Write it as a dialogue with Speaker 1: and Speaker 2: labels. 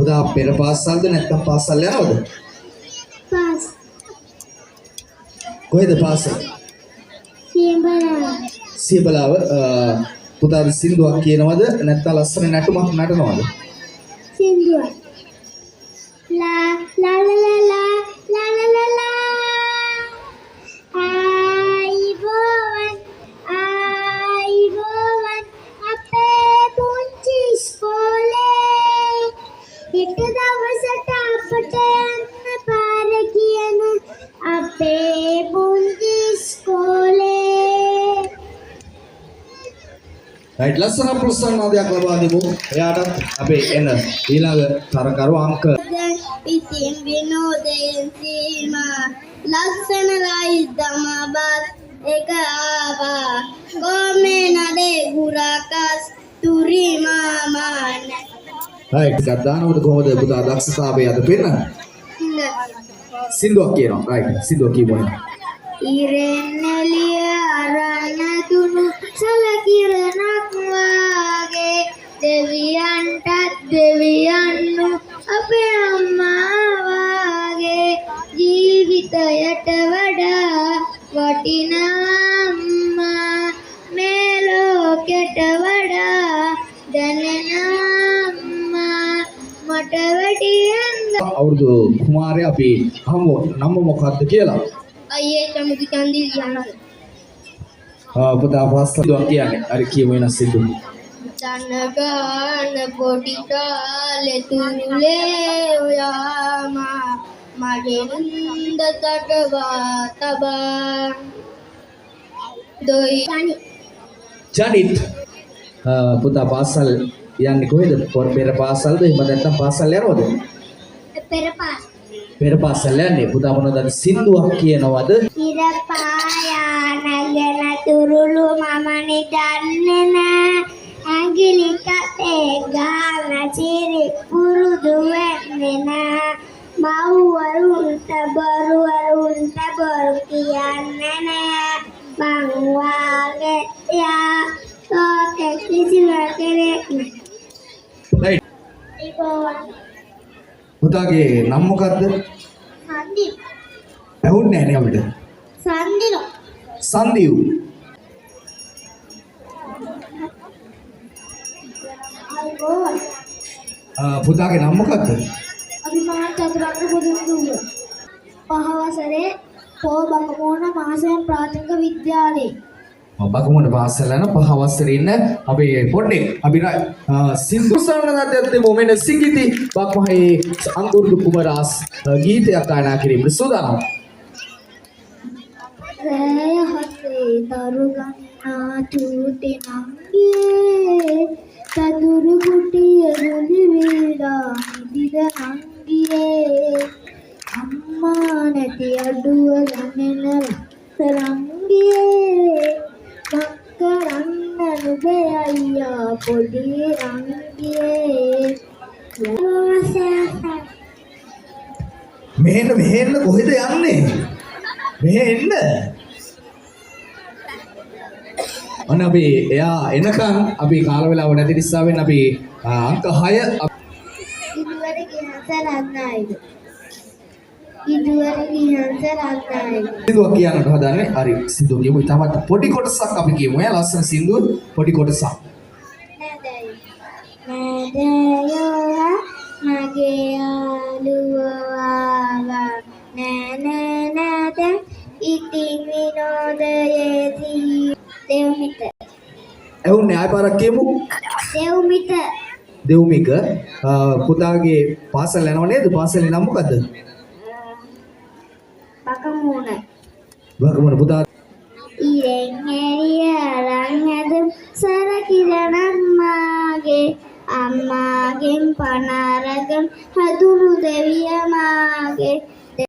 Speaker 1: පුතා පෙර පාසල්ද නැත්නම් පාසල් යනවද?
Speaker 2: පාස්.
Speaker 1: කොහෙද පාසල්?
Speaker 2: සියඹලාව.
Speaker 1: සියඹලාව. පුතා සින්දුවක් කියනවද නැත්නම් ලස්සන නටුමක් නටනවද?
Speaker 2: සින්දුවක්. ලා ලා ලා ලා ලා ලා ලා ලා ආයිබෝවන් අපේ පුංචි ඉස්කෝලේ හෙට දවසට අපට යන්න පාර කියන අපේ පුංචි ඉස්කෝලේ.
Speaker 1: රයිට් ලස්සන ප්‍රසන්නතාවයක් ලබා දෙමු. එයාටත් අපේ එන ඊළඟ තරකරු අංක
Speaker 2: ඉතින් විනෝදයෙන් සීමා ලස්සන රයිදමා බස් එක ආවා කොමේ නඩේ ගුරාකස් තුරි මාමාන.
Speaker 1: රයිට් ගදානකොට කොහොමද පුතා දක්ෂතාවය අද පෙන්නන්නේ? සින්දුවක් කියනවා. රයිට් සින්දුවක් කියමු.
Speaker 2: ඉරෙන් එළිය අරන් දුනු සලකිරණක් වාගේ දෙවියන්ටත් දෙවියන්ු අපේ අම්මා වාගේ ජීවිතයට වඩා වටිනා අම්මා මේ ලෝකෙට වඩා දැනෙන අම්මා මට වැඩියෙන්
Speaker 1: අවුරුදු කුමාරය අපි හමු නම මොකක්ද කියලා?
Speaker 2: අයියේ චමුදු චන්දිල් යනවා.
Speaker 1: පුතා පාසලක් කියන්නේ. හරි කියමු වෙනස් සින්දු.
Speaker 2: දනගාන පොඩි කාලේ තුරුලේ ඔයාමා මගේ නින්ද තටවා තබා දොයි
Speaker 1: ජනිත් පුතා පාසල් යන්නේ කොහෙද? පෙර පාසල්ද එහෙම නැත්නම් පාසල් යනවද?
Speaker 2: පෙරපාස්
Speaker 1: පෙර පාසල් යන්නේ. පුතා මොනවද සින්දුවක් කියනවද?
Speaker 2: ඉර පායා නැගෙන තුරුළු මම නිදන්නේ නෑ ඇඟිලි කටේ ගාන චිරි පුරුදු වෙන්නේ නෑ මව්වරුන්ට බොරුවරුන්ට බොරු කියන්නේ නෑ මං වාගේ යා ලෝකෙ කිසිම කෙනෙක් නෑ.
Speaker 1: පුතාගේ නම මොකද්ද?
Speaker 2: සන්දිප්.
Speaker 1: ඇහුන්නේ නැහැ නේ අපිට.
Speaker 2: සන්දිනෝ.
Speaker 1: සන්දිව්. පුතාගේ නම මොකද්ද?
Speaker 2: අභිමාන චතුරංග පුදුමුදුව. පහවසරේ පොබකමෝන මහසෑම් ප්‍රාථමික විද්‍යාලයේ.
Speaker 1: බකමුණ පාසල යන පහ වසරේ ඉන්න අපේ පොඩ්ඩේ අපි සින්දු සරණගතයත් මොමෙන සිංගිති බක්මහේ අංකුරුදු කුමරාස් ගීතයක් ගායනා කිරීමට සූදානම්.
Speaker 2: රෑ හතේ දරුගන්නා චූටි නංගියේ සතුරු කුටිය රුලි වේලා නිදිද නංගියේ අම්මා නැති අඩුව ගණන රංගියේ මක්කරන්න නුබේ අයියා පොඩි රංගියේ
Speaker 1: මෙහෙන්න කොහෙද යන්නේ? මෙහෙ එන්න. අන්න අපි එයා එනකන් අපි කාල වේලාව නැති නිසාවෙන් අපි අංක 6
Speaker 2: ඉදුවර ගිහන්සරන්නයිද ඉදුවර ගිහන්සරන්නයිද
Speaker 1: සින්දුවක් කියන්නට හදන්නේ. හරි සින්දුව කියමු. ඊටමත් පොඩි කොටසක් අපි කියමු. එයා ලස්සන සින්දුව පොඩි කොටසක්.
Speaker 2: නෑදෑයෝ මගේ යාළුවා නෑ නෑ නෑද ඉතින් විනෝදයේදී දෙව්මිත
Speaker 1: ඇහුන්නේ ආය පාරක් කියමු.
Speaker 2: දෙව්මිත
Speaker 1: දෙව්මික පුතාගේ පාසල් යනව නේද? පාසලේ නම මොකද්ද?
Speaker 2: බකමුණ
Speaker 1: බකමුණ පුතා
Speaker 2: ඉරෙන් එළිය අරන් ඇදුම් සරකිරණක් මාගේ අම්මාගෙන් පණ අරගෙන හදුණු දෙවිය මාගේ